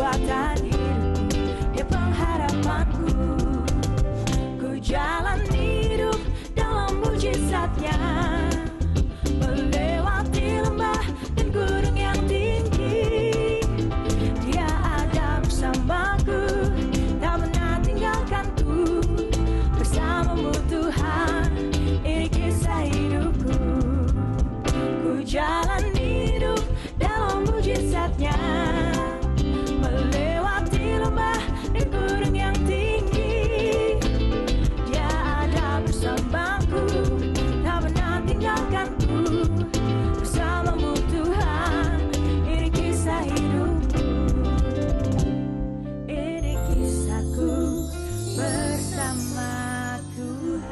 kekuatan hidupku, dia pengharapanku. Ku jalan hidup dalam mujizatnya, melewati lembah dan gunung yang tinggi. Dia ada bersamaku, tak pernah tinggalkanku. Bersamamu Tuhan, ini kisah hidupku. Ku jalan hidup dalam mujizatnya, melewati lembah dan gunung yang tinggi. Dia ada bersamaku, tak pernah tinggalkanku. Bersamamu Tuhan, ini kisah hidupku. Ini kisahku bersama Tuhan.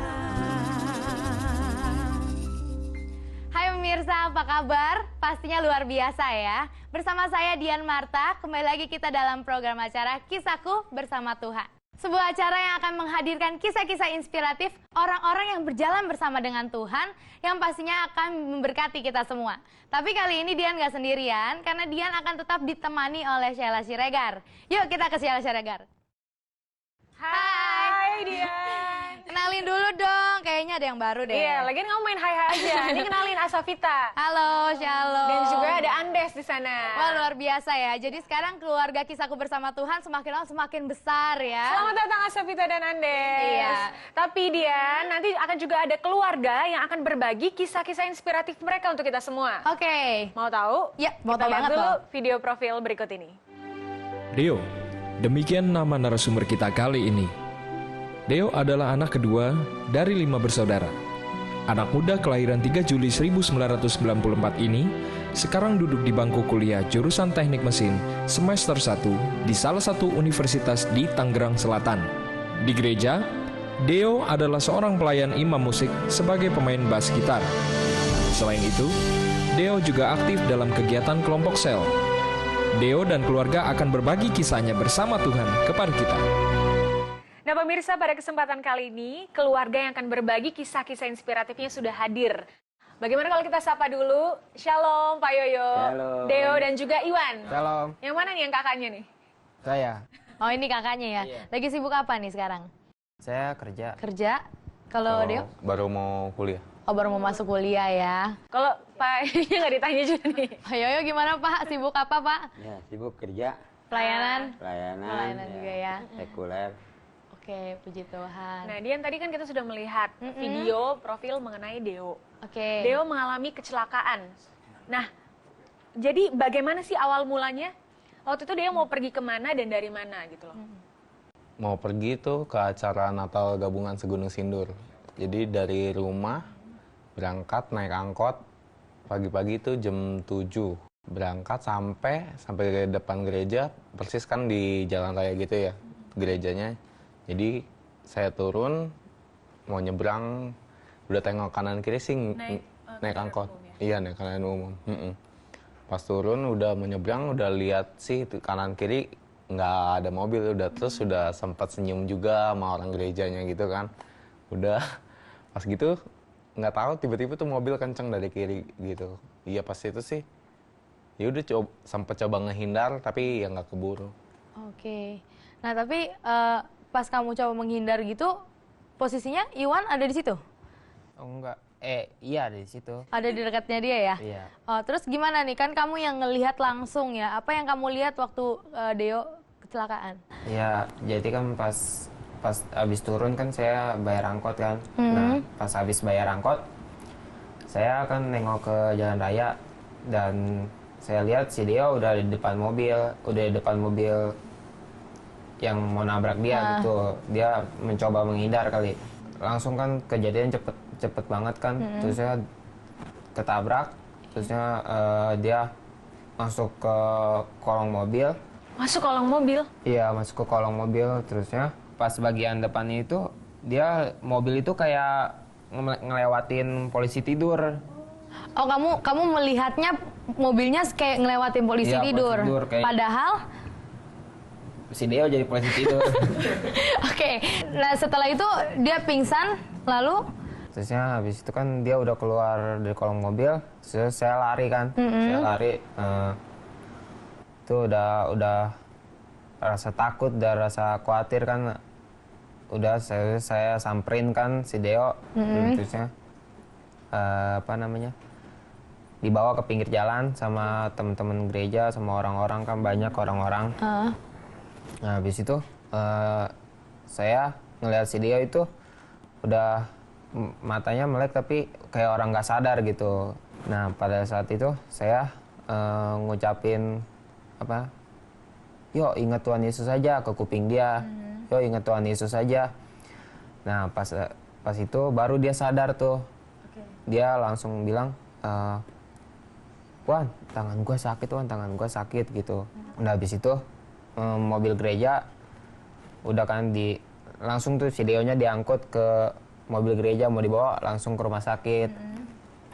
Hai pemirsa, apa kabar? Pastinya luar biasa ya. Bersama saya Dian Marta, kembali lagi kita dalam program acara Kisahku Bersama Tuhan. Sebuah acara yang akan menghadirkan kisah-kisah inspiratif orang-orang yang berjalan bersama dengan Tuhan, yang pastinya akan memberkati kita semua. Tapi kali ini Dian nggak sendirian, karena Dian akan tetap ditemani oleh Sheila Siregar. Yuk kita ke Sheila Siregar. Hai Dian. Kenalin dulu dong, kayaknya ada yang baru deh. Iya, lagian kamu main hai-hai aja. Ini kenalin Asafita. Halo, Shalom. Dan juga ada Andes di sana. Wah, luar biasa ya. Jadi sekarang keluarga Kisahku Bersama Tuhan semakin lama semakin besar ya. Selamat datang Asafita dan Andes. Iya. Tapi Dian, nanti akan juga ada keluarga yang akan berbagi kisah-kisah inspiratif mereka untuk kita semua. Oke. Mau tahu? Ya, mau Kita tahu lihat banget dulu loh. video profil berikut ini. Deo, demikian nama narasumber kita kali ini. Deo adalah anak kedua dari 5 bersaudara. Anak muda kelahiran 3 Juli 1994 ini sekarang duduk di bangku kuliah jurusan teknik mesin semester 1 di salah satu universitas di Tangerang Selatan. Di gereja, Deo adalah seorang pelayan imam musik sebagai pemain bass gitar. Selain itu, Deo juga aktif dalam kegiatan kelompok sel. Deo dan keluarga akan berbagi kisahnya bersama Tuhan kepada kita. Nah pemirsa, pada kesempatan kali ini, keluarga yang akan berbagi kisah-kisah inspiratifnya sudah hadir. Bagaimana kalau kita sapa dulu? Shalom Pak Yoyo, Shalom. Deo dan juga Iwan. Shalom, Yang mana nih yang kakaknya nih? saya. Oh, ini kakaknya ya. Iya. Lagi sibuk apa nih sekarang? Saya kerja. Kerja? Kalau Deo? Baru mau kuliah. Oh, baru mau masuk kuliah ya. Kalau Pak Yoyo nggak ditanya juga nih. Pak Yoyo gimana Pak? Sibuk apa Pak? Ya, sibuk kerja, Pelayanan? pelayanan, Pelayanan juga ya. sekuler. Oke, puji Tuhan. Nah Dian, tadi kan kita sudah melihat video profil mengenai Deo. Oke. Deo mengalami kecelakaan. Nah, jadi bagaimana sih awal mulanya? Waktu itu Deo mau pergi kemana dan dari mana gitu loh? Mau pergi tuh ke acara Natal Gabungan Segunung Sindur. Jadi dari rumah berangkat naik angkot pagi-pagi itu jam 7. Berangkat sampai ke depan gereja, persis kan di jalan raya gitu ya gerejanya. Jadi saya turun mau nyebrang, udah tengok kanan kiri sih naik angkot. Iya, naik kanan umum. Pas turun udah menyeberang, udah lihat sih kanan kiri nggak ada mobil, udah sempat senyum juga sama orang gerejanya gitu kan. Udah pas gitu nggak tahu tiba-tiba tuh mobil kenceng dari kiri gitu. Iya pas itu sih ya udah sempat coba ngehindar tapi ya nggak keburu. Oke. Nah, tapi pas kamu coba menghindar gitu, posisinya Iwan ada di situ? Oh enggak, iya di situ. Ada di dekatnya dia ya? Iya. Oh, terus gimana nih? Kan kamu yang ngelihat langsung ya. Apa yang kamu lihat waktu Deo kecelakaan? Ya, jadi kan pas habis turun kan saya bayar angkot kan. Nah, pas habis bayar angkot, saya akan nengok ke jalan raya dan saya lihat si Deo udah di depan mobil yang mau nabrak dia gitu. Dia mencoba menghindar kali. Langsung kan kejadian cepet banget kan. Terusnya ketabrak. Terusnya dia masuk ke kolong mobil. Masuk kolong mobil? Iya, masuk ke kolong mobil. Terusnya pas bagian depannya itu dia mobil itu kayak ngelewatin polisi tidur. Oh, kamu melihatnya mobilnya kayak ngelewatin polisi Iya, tidur. polisi tidur, kayak- Padahal Si Deo jadi polisi tidur. Oke. Nah, setelah itu dia pingsan, lalu Terusnya habis itu kan dia udah keluar dari kolong mobil, terus saya lari kan. Saya lari. Itu udah rasa takut dan rasa khawatir kan, udah saya samperin kan si Deo, terusnya dibawa ke pinggir jalan sama teman-teman gereja, sama orang-orang, kan banyak orang-orang. Nah habis itu saya ngelihat si Deo itu udah matanya melek tapi kayak orang nggak sadar gitu. Nah pada saat itu saya ngucapin yuk ingat Tuhan Yesus saja ke kuping dia, yuk ingat Tuhan Yesus saja. Nah pas itu baru dia sadar tuh. Dia langsung bilang, Wan, tangan gue sakit, Wan, tangan gue sakit gitu. Udah habis itu mobil gereja udah kan langsung tuh si Deo-nya diangkut ke mobil gereja, mau dibawa langsung ke rumah sakit.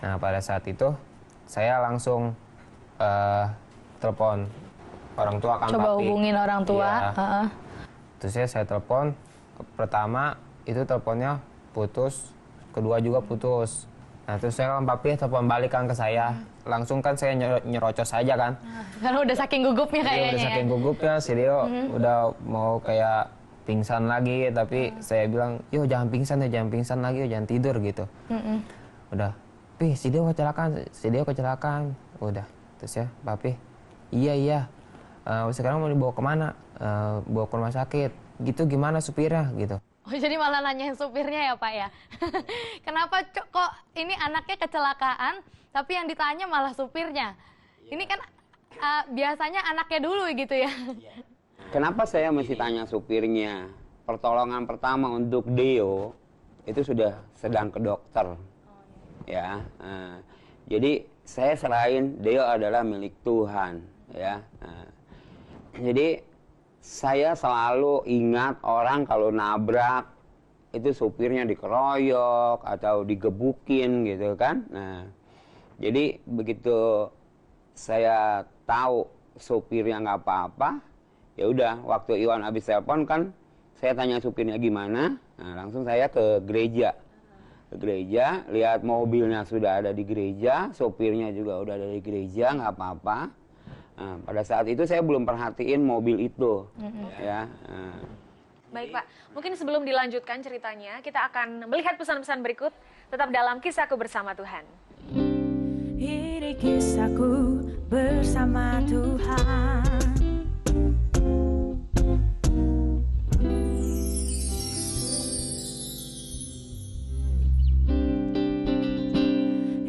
Nah pada saat itu saya langsung telepon orang tua kan, Coba papi. hubungin orang tua. Iya. Terus saya telepon, pertama itu teleponnya putus, kedua juga putus. Nah terus saya kan papi telepon balik kan ke saya, langsung kan saya nyerocos aja kan. Karena udah saking gugupnya Iya, kayaknya. udah saking gugupnya si Deo udah mau kayak pingsan lagi, tapi saya bilang, yo jangan pingsan ya, jangan pingsan lagi, yo jangan tidur gitu. Udah, si Deo kecelakaan, udah. Terus ya, papi, iya, sekarang mau dibawa kemana? Bawa ke rumah sakit, gitu gimana supirnya gitu. Oh jadi malah nanyain supirnya ya Pak ya? Kenapa kok ini anaknya kecelakaan, tapi yang ditanya malah supirnya? Ini kan biasanya anaknya dulu gitu ya? Kenapa saya mesti tanya supirnya? Pertolongan pertama untuk Deo itu sudah sedang ke dokter, ya. Jadi saya serahin Deo adalah milik Tuhan, ya. Jadi saya selalu ingat orang kalau nabrak itu supirnya dikeroyok atau digebukin gitu kan. Nah, jadi begitu saya tahu supirnya nggak apa-apa, ya udah waktu Iwan habis telepon kan saya tanya supirnya gimana. Nah, langsung saya ke gereja. Ke gereja, lihat mobilnya sudah ada di gereja, supirnya juga udah ada di gereja, nggak apa-apa. Nah, pada saat itu saya belum perhatiin mobil itu, ya. Baik Pak, mungkin sebelum dilanjutkan ceritanya, kita akan melihat pesan-pesan berikut. Tetap dalam Kisahku Bersama Tuhan. Ini kisahku bersama Tuhan.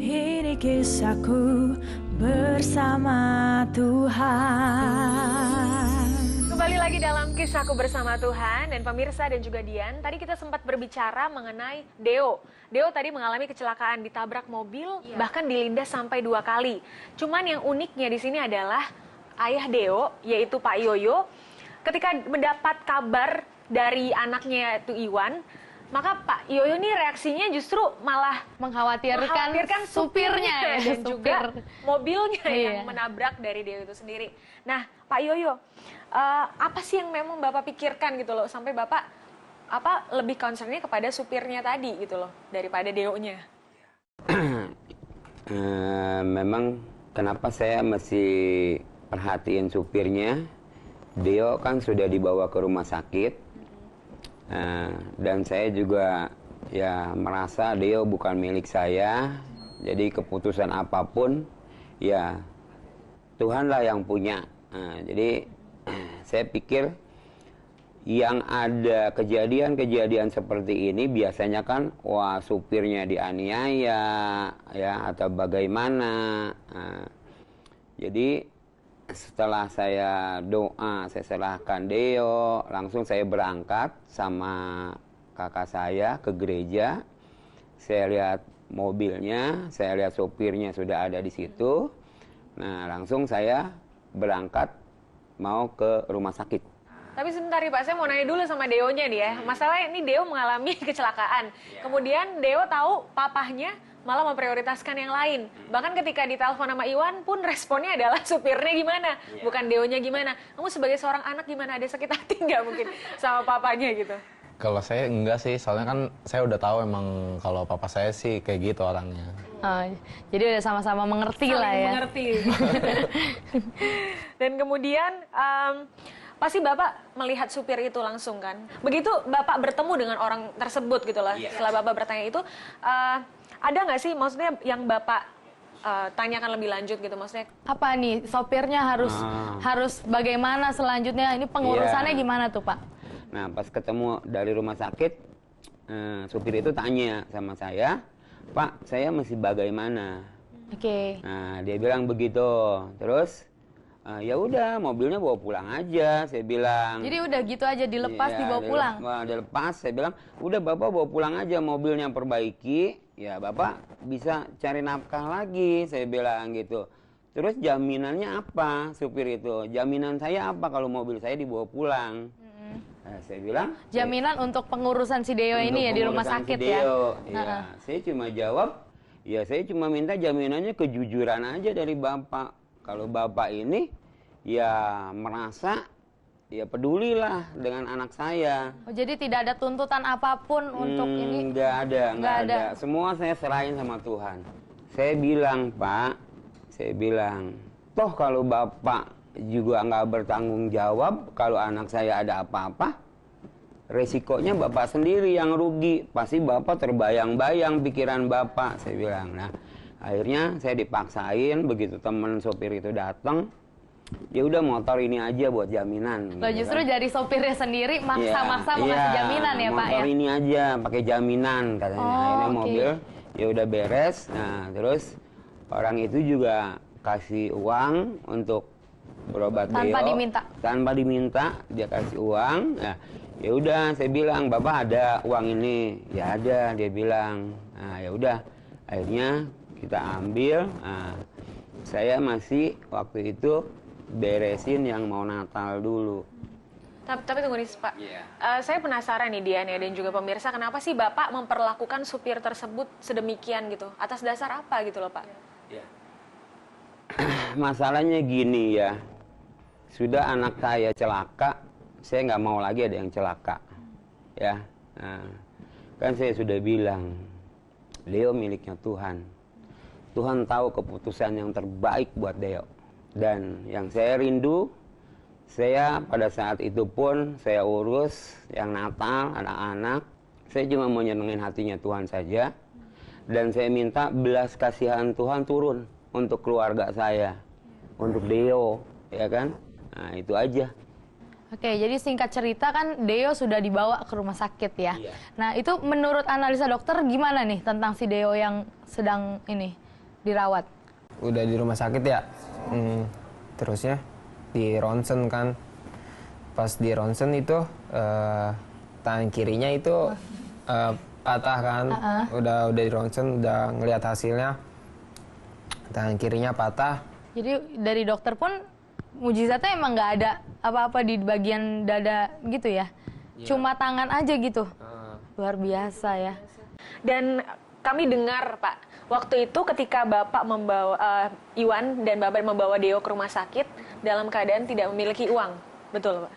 Ini kisahku bersama Tuhan. Kembali lagi dalam Kisahku Bersama Tuhan. Dan pemirsa dan juga Dian, tadi kita sempat berbicara mengenai Deo. Deo tadi mengalami kecelakaan, ditabrak mobil, bahkan dilindas sampai 2 kali. Cuman yang uniknya di sini adalah ayah Deo, yaitu Pak Yoyo, ketika mendapat kabar dari anaknya itu Iwan, maka Pak Yoyo ini reaksinya justru malah Mengkhawatirkan supirnya ya, dan juga mobilnya yang Iya. menabrak dari Deo itu sendiri. Nah, Pak Yoyo, apa sih yang memang Bapak pikirkan gitu loh sampai Bapak lebih concernnya kepada supirnya tadi gitu loh daripada Deo-nya? Memang kenapa saya mesti perhatiin supirnya? Deo kan sudah dibawa ke rumah sakit. Dan saya juga ya merasa Deo bukan milik saya, jadi keputusan apapun ya Tuhanlah yang punya. Jadi saya pikir yang ada kejadian-kejadian seperti ini biasanya kan wah supirnya dianiaya ya atau bagaimana. Jadi setelah saya doa, saya serahkan Deo, langsung saya berangkat sama kakak saya ke gereja. Saya lihat mobilnya, saya lihat sopirnya sudah ada di situ. Nah, langsung saya berangkat mau ke rumah sakit. Tapi sebentar nih Pak, saya mau nanya dulu sama Deo-nya nih ya. Masalahnya ini Deo mengalami kecelakaan. Kemudian Deo tahu papahnya malah memprioritaskan yang lain. Bahkan ketika ditelepon sama Iwan pun responnya adalah supirnya gimana, bukan Deo-nya gimana. Kamu sebagai seorang anak gimana, ada sakit hati nggak mungkin sama papanya gitu? Kalau saya enggak sih, soalnya kan saya udah tahu emang kalau papa saya sih kayak gitu orangnya. Oh, jadi udah sama-sama mengerti lah ya. Mengerti. Dan kemudian Pasti Bapak melihat supir itu langsung kan? Begitu Bapak bertemu dengan orang tersebut gitu lah, setelah Bapak bertanya itu, ada nggak sih maksudnya yang Bapak tanyakan lebih lanjut gitu maksudnya? Apa nih sopirnya harus bagaimana selanjutnya? Ini pengurusannya gimana tuh Pak? Nah pas ketemu dari rumah sakit, supir itu tanya sama saya, Pak saya mesti bagaimana? Oke. Nah dia bilang begitu, terus ya udah mobilnya bawa pulang aja, saya bilang. Jadi udah gitu aja dilepas, dibawa pulang? Dilepas, saya bilang udah Bapak bawa pulang aja, mobilnya perbaiki, ya Bapak bisa cari nafkah lagi, saya bilang gitu. Terus jaminannya apa supir itu? Jaminan saya apa kalau mobil saya dibawa pulang? Nah, saya bilang jaminan untuk pengurusan si Deo ini ya di rumah sakit ya? Ya, saya cuma jawab, ya saya cuma minta jaminannya kejujuran aja dari Bapak. Kalau Bapak ini ya merasa ya pedulilah dengan anak saya. Oh, jadi tidak ada tuntutan apapun untuk ini? Nggak ada. Semua saya serahin sama Tuhan. Saya bilang, Pak, saya bilang, toh kalau Bapak juga nggak bertanggung jawab, kalau anak saya ada apa-apa, resikonya Bapak sendiri yang rugi. Pasti Bapak terbayang-bayang pikiran Bapak, saya bilang. Nah, akhirnya saya dipaksain, begitu teman sopir itu datang, ya udah motor ini aja buat jaminan. Loh, justru dari sopirnya sendiri maksa-maksa mau ngasih jaminan ya Pak ya? Motor ini aja pakai jaminan katanya. Akhirnya mobil ya udah beres. Nah terus orang itu juga kasih uang untuk berobat tanpa Deo. diminta? Tanpa diminta, dia kasih uang. Nah, ya udah saya bilang, Bapak ada uang ini? Ya ada, dia bilang. Nah ya udah, akhirnya kita ambil. Nah, saya masih waktu itu beresin yang mau Natal dulu. Tapi tunggu nih Pak, saya penasaran nih Dian ya dan juga pemirsa, kenapa sih Bapak memperlakukan supir tersebut sedemikian gitu? Atas dasar apa gitu loh Pak? Masalahnya gini ya, sudah anak saya celaka, saya nggak mau lagi ada yang celaka. Ya, nah, kan saya sudah bilang, Deo miliknya Tuhan. Tuhan tahu keputusan yang terbaik buat Deo. Dan yang saya rindu, saya pada saat itu pun saya urus yang Natal, anak-anak. Saya cuma mau nyenengin hatinya Tuhan saja. Dan saya minta belas kasihan Tuhan turun untuk keluarga saya, untuk Deo, ya kan? Nah itu aja. Oke, jadi singkat cerita kan Deo sudah dibawa ke rumah sakit ya. Iya. Nah itu menurut analisa dokter gimana nih tentang si Deo yang sedang ini dirawat? Udah di rumah sakit ya, terusnya di ronsen kan. Pas di ronsen itu tangan kirinya itu patah kan. Udah di ronsen, udah ngelihat hasilnya tangan kirinya patah. Jadi dari dokter pun mujizatnya emang nggak ada apa-apa di bagian dada gitu ya? Cuma tangan aja gitu? Luar biasa ya. Dan kami dengar Pak, waktu itu ketika Bapak membawa Iwan dan Bapak membawa Deo ke rumah sakit dalam keadaan tidak memiliki uang, betul Pak?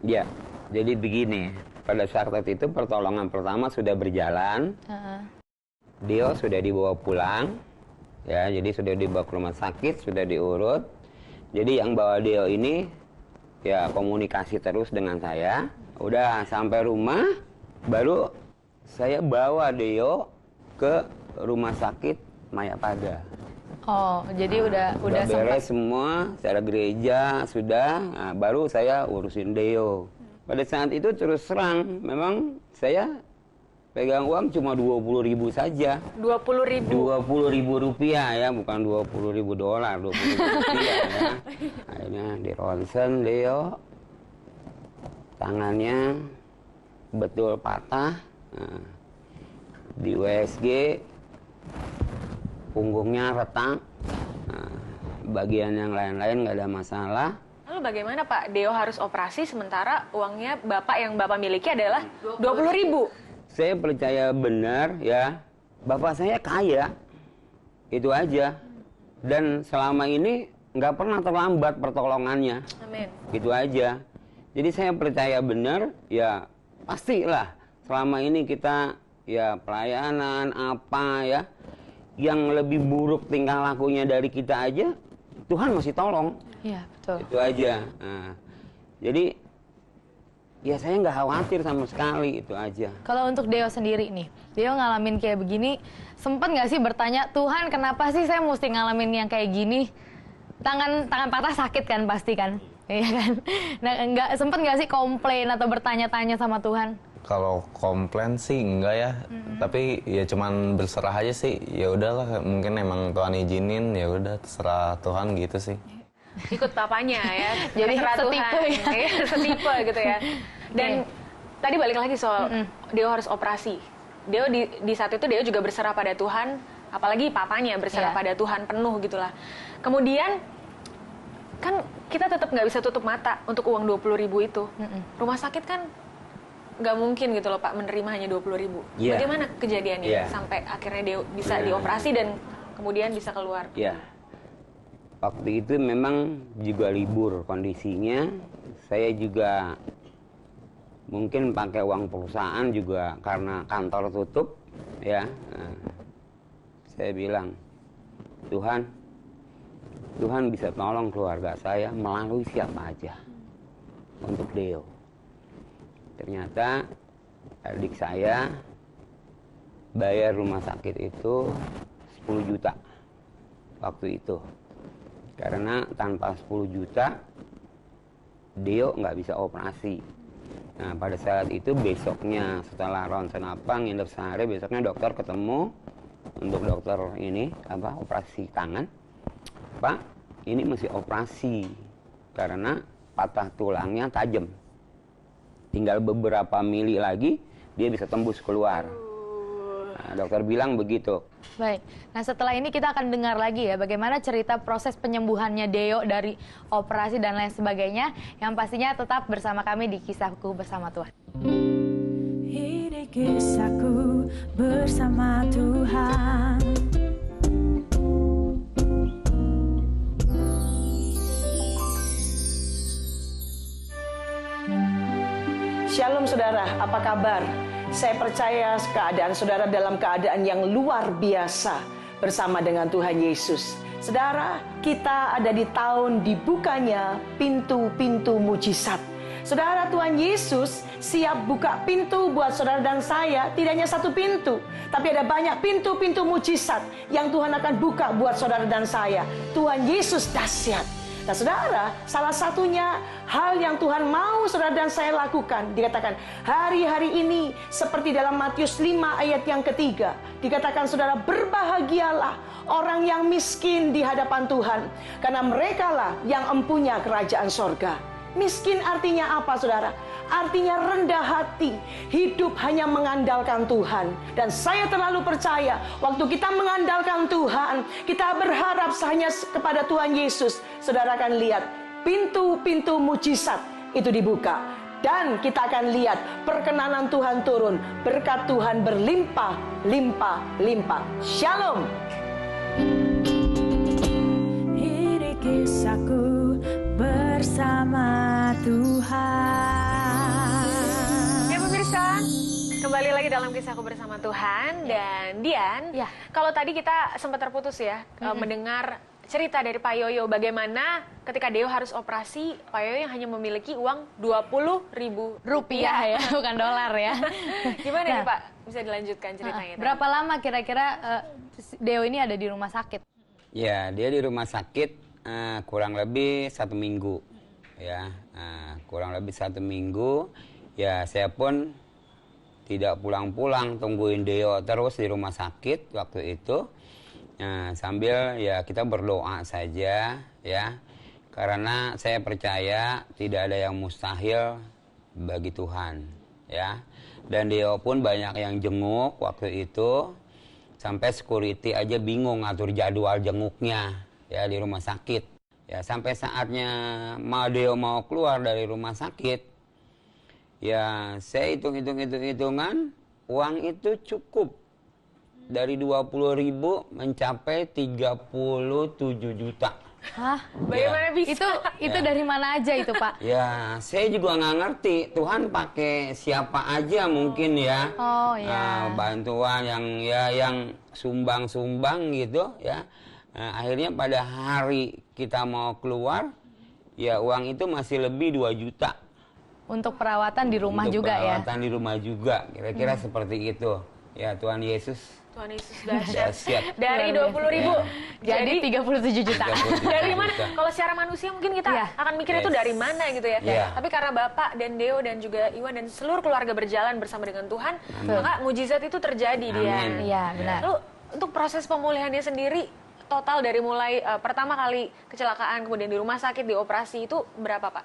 Ya, jadi begini, pada saat itu pertolongan pertama sudah berjalan, Deo sudah dibawa pulang, ya, jadi sudah dibawa ke rumah sakit, sudah diurut. Jadi yang bawa Deo ini ya komunikasi terus dengan saya. Udah sampai rumah, baru saya bawa Deo ke rumah sakit Mayapada. Oh, jadi udah beres semua secara gereja sudah, nah, baru saya urusin Deo. Pada saat itu terus terang, memang saya pegang uang cuma 20.000 saja. 20.000? 20.000 rupiah ya, bukan 20.000 dolar, 20.000 rupiah ya. Akhirnya di ronsen Deo, tangannya betul patah. Nah, di USG punggungnya retak, nah, bagian yang lain-lain nggak ada masalah. Lalu bagaimana Pak? Deo harus operasi sementara uangnya Bapak yang Bapak miliki adalah 20.000. Saya percaya benar ya, Bapak saya kaya, itu aja. Dan selama ini nggak pernah terlambat pertolongannya. Amin. Gitu aja. Jadi saya percaya benar ya, pastilah selama ini kita ya pelayanan apa ya, yang lebih buruk tingkah lakunya dari kita aja, Tuhan masih tolong. Iya, betul. Itu aja. Nah, jadi ya saya nggak khawatir sama sekali, itu aja. Kalau untuk Deo sendiri nih, Deo ngalamin kayak begini, sempet nggak sih bertanya, Tuhan kenapa sih saya mesti ngalamin yang kayak gini? Tangan patah sakit kan pasti kan? Iya kan? Nah, sempet nggak sih komplain atau bertanya-tanya sama Tuhan? Kalau komplain sih enggak ya, tapi ya cuman berserah aja sih. Ya udahlah, mungkin emang Tuhan izinin, ya udah terserah Tuhan gitu sih. Ikut papanya ya. Jadi terserah setipe Tuhan. ya. Iya, setipe gitu ya. Dan tadi balik lagi soal Deo harus operasi. Deo di saat itu Deo juga berserah pada Tuhan, apalagi papanya berserah pada Tuhan penuh gitulah. Kemudian kan kita tetap nggak bisa tutup mata untuk uang 20.000 itu. Rumah sakit kan nggak mungkin gitu loh Pak menerima hanya 20.000. Yeah. Bagaimana kejadiannya sampai akhirnya dia bisa dioperasi dan kemudian bisa keluar? Ya, waktu itu memang juga libur kondisinya. Saya juga mungkin pakai uang perusahaan juga karena kantor tutup, ya. Saya bilang, Tuhan bisa tolong keluarga saya melalui siapa aja untuk Deo. Ternyata adik saya bayar rumah sakit itu 10 juta waktu itu. Karena tanpa 10 juta, Deo nggak bisa operasi. Nah, pada saat itu besoknya setelah ronsen nginep sehari, besoknya dokter ketemu untuk dokter ini, operasi tangan. Pak, ini masih operasi karena patah tulangnya tajam. Tinggal beberapa mili lagi, dia bisa tembus keluar. Nah, dokter bilang begitu. Baik, nah setelah ini kita akan dengar lagi ya bagaimana cerita proses penyembuhannya Deo dari operasi dan lain sebagainya. Yang pastinya tetap bersama kami di Kisahku Bersama Tuhan. Ini kisahku bersama Tuhan. Shalom saudara, apa kabar? Saya percaya keadaan saudara dalam keadaan yang luar biasa bersama dengan Tuhan Yesus. Saudara, kita ada di tahun dibukanya pintu-pintu mujizat. Saudara, Tuhan Yesus siap buka pintu buat saudara dan saya. Tidak hanya satu pintu, tapi ada banyak pintu-pintu mujizat yang Tuhan akan buka buat saudara dan saya. Tuhan Yesus dahsyat. Nah saudara, salah satunya hal yang Tuhan mau saudara dan saya lakukan, dikatakan hari-hari ini seperti dalam Matius 5 ayat yang ketiga, dikatakan saudara, berbahagialah orang yang miskin di hadapan Tuhan, karena merekalah yang empunya kerajaan sorga. Miskin artinya apa saudara? Artinya rendah hati, hidup hanya mengandalkan Tuhan. Dan saya terlalu percaya, waktu kita mengandalkan Tuhan, kita berharap hanya kepada Tuhan Yesus, saudara akan lihat pintu-pintu mujizat itu dibuka. Dan kita akan lihat perkenanan Tuhan turun, berkat Tuhan berlimpah, limpah, limpah. Shalom. Ini kisahku bersama Tuhan. Ya pemirsa, kembali lagi dalam Kisahku Bersama Tuhan. Dan Dian, kalau tadi kita sempat terputus ya mendengar cerita dari Pak Yoyo bagaimana ketika Deo harus operasi, Pak Yoyo yang hanya memiliki uang 20.000 Rupiah ya, bukan dolar ya. Gimana nih Pak? Bisa dilanjutkan ceritanya? Berapa lama kira-kira Deo ini ada di rumah sakit? Ya, dia di rumah sakit kurang lebih 1 minggu. Ya, kurang lebih 1 minggu. Ya, saya pun tidak pulang-pulang, tungguin Deo terus di rumah sakit waktu itu. Sambil ya kita berdoa saja ya. Karena saya percaya tidak ada yang mustahil bagi Tuhan, ya. Dan Deo pun banyak yang jenguk waktu itu. Sampai security aja bingung ngatur jadwal jenguknya ya di rumah sakit. Ya, sampai saatnya Deo mau keluar dari rumah sakit, ya saya hitungan uang itu cukup dari 20.000 mencapai 37 juta. Hah? Bagaimana bisa? Itu dari mana aja itu Pak? Ya, saya juga nggak ngerti Tuhan pakai siapa aja mungkin ya. Oh ya. Bantuan yang sumbang-sumbang gitu ya. Akhirnya pada hari kita mau keluar, ya uang itu masih lebih 2 juta. untuk perawatan di rumah Untuk juga ya. perawatan di rumah juga, kira-kira seperti itu. Ya, Tuhan Yesus Tuhan Yesus dahsyat. dahsyat. Dari 20.000 Jadi 37 juta. 37 dari mana? juta. Kalau secara manusia mungkin kita Iya. akan mikir itu Yes. dari mana gitu ya. Iya. Tapi karena Bapak dan Deo dan juga Iwan dan seluruh keluarga berjalan bersama dengan Tuhan, maka mujizat itu terjadi dia. Amin. Iya, benar. Lalu untuk proses pemulihannya sendiri total dari mulai pertama kali kecelakaan kemudian di rumah sakit dioperasi itu berapa Pak?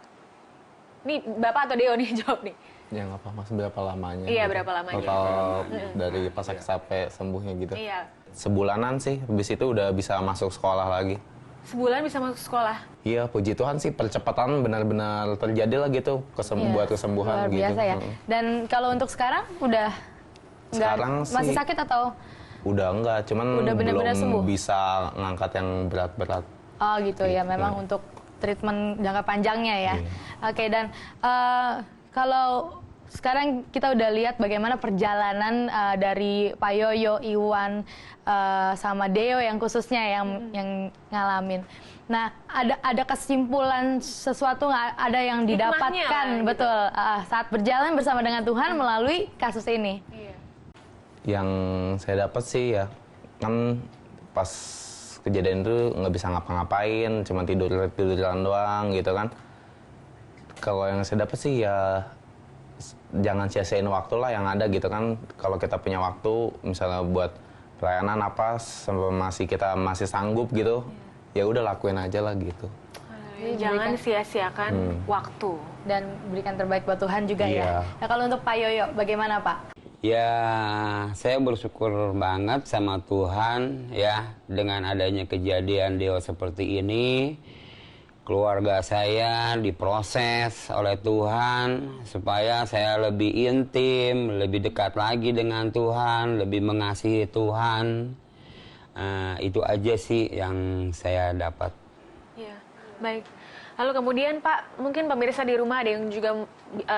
Nih Bapak atau Deo nih jawab nih. Ya nggak apa, Mas, berapa lamanya? Iya, gitu. berapa lamanya. Total dari pas sakit sampai sembuhnya gitu. Iya. Sebulanan sih, habis itu udah bisa masuk sekolah lagi. Sebulan bisa masuk sekolah. Iya, puji Tuhan sih percepatan benar-benar terjadi lah gitu Iya. buat kesembuhan Luar gitu. biasa ya. Dan kalau untuk sekarang udah nggak Sekarang masih sih- sakit atau? Udah enggak, cuman Udah benar-benar belum sembuh? bisa ngangkat yang berat-berat. Oh gitu ya, memang untuk treatment jangka panjangnya ya. Oke, dan kalau sekarang kita udah lihat bagaimana perjalanan dari Pak Yoyo, Iwan, sama Deo yang khususnya yang ngalamin. Nah, ada kesimpulan sesuatu nggak? Ada yang Hikmahnya didapatkan, lah, gitu. betul, saat berjalan bersama dengan Tuhan melalui kasus ini. Yang saya dapat sih ya, kan pas kejadian itu nggak bisa ngapa-ngapain, cuma tiduran doang gitu kan. Kalau yang saya dapat sih ya jangan sia-siain waktu lah yang ada gitu kan. Kalau kita punya waktu misalnya buat pelayanan apa sampai kita masih sanggup gitu, ya udah lakuin aja lah gitu. Jangan sia-siakan waktu. Dan berikan terbaik buat Tuhan juga ya. Iya. Nah, kalau untuk Pak Yoyo, bagaimana Pak? Ya, saya bersyukur banget sama Tuhan ya dengan adanya kejadian Deo seperti ini. Keluarga saya diproses oleh Tuhan supaya saya lebih intim, lebih dekat lagi dengan Tuhan, lebih mengasihi Tuhan. Itu aja sih yang saya dapat. Iya, baik. Lalu kemudian Pak, mungkin pemirsa di rumah ada yang juga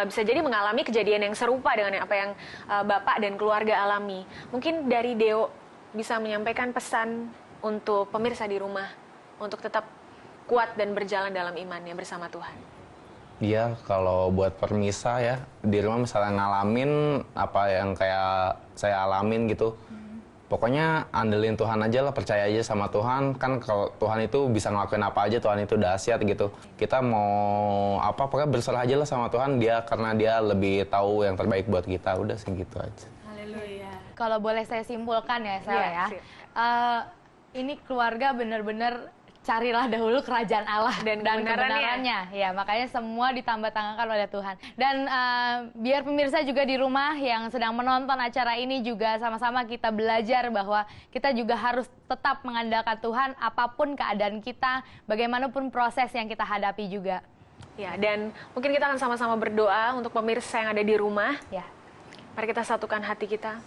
bisa jadi mengalami kejadian yang serupa dengan apa yang Bapak dan keluarga alami. Mungkin dari Deo bisa menyampaikan pesan untuk pemirsa di rumah untuk tetap kuat dan berjalan dalam imannya bersama Tuhan. Iya, kalau buat permisa ya, di rumah misalnya ngalamin apa yang kayak saya alamin gitu, pokoknya andelin Tuhan aja lah, percaya aja sama Tuhan. Kan kalau Tuhan itu bisa ngelakuin apa aja, Tuhan itu dahsyat gitu. Kita mau apa, pokoknya berserah aja lah sama Tuhan, karena dia lebih tahu yang terbaik buat kita. Udah segitu aja. Haleluya. Kalau boleh saya simpulkan ya, Sarah Iya, ya. sip. Ini keluarga benar-benar carilah dahulu kerajaan Allah Dan kebenarannya. kebenarannya. Ya, makanya semua ditambah-tangankan oleh Tuhan. Dan biar pemirsa juga di rumah yang sedang menonton acara ini juga sama-sama kita belajar bahwa kita juga harus tetap mengandalkan Tuhan apapun keadaan kita, bagaimanapun proses yang kita hadapi juga. Ya, dan mungkin kita akan sama-sama berdoa untuk pemirsa yang ada di rumah. Ya. Mari kita satukan hati kita.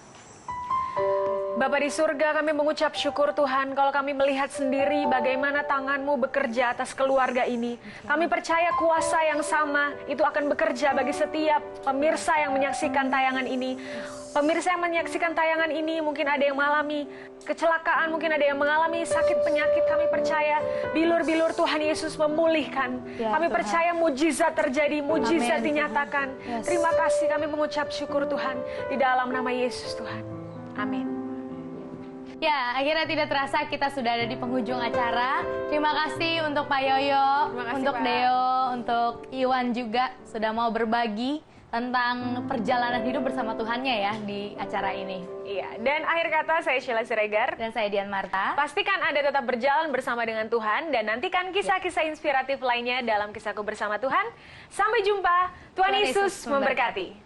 Bapa di surga, kami mengucap syukur Tuhan kalau kami melihat sendiri bagaimana tangan-Mu bekerja atas keluarga ini. Kami percaya kuasa yang sama itu akan bekerja bagi setiap pemirsa yang menyaksikan tayangan ini. Pemirsa yang menyaksikan tayangan ini mungkin ada yang mengalami kecelakaan, mungkin ada yang mengalami sakit penyakit. Kami percaya bilur-bilur Tuhan Yesus memulihkan. Ya, Kami Tuhan. percaya mujizat terjadi, mujizat Amin, dinyatakan. Yes. Terima kasih, kami mengucap syukur Tuhan di dalam nama Yesus Tuhan. Amin. Ya, akhirnya tidak terasa kita sudah ada di penghujung acara. Terima kasih untuk Pak Yoyo, Terima kasih, untuk Pak. Deo, untuk Iwan juga sudah mau berbagi tentang perjalanan hidup bersama Tuhannya ya di acara ini. Iya, dan akhir kata saya Sheila Siregar. Dan saya Dian Marta. Pastikan Anda tetap berjalan bersama dengan Tuhan dan nantikan kisah-kisah inspiratif lainnya dalam Kisahku Bersama Tuhan. Sampai jumpa. Tuhan Yesus memberkati.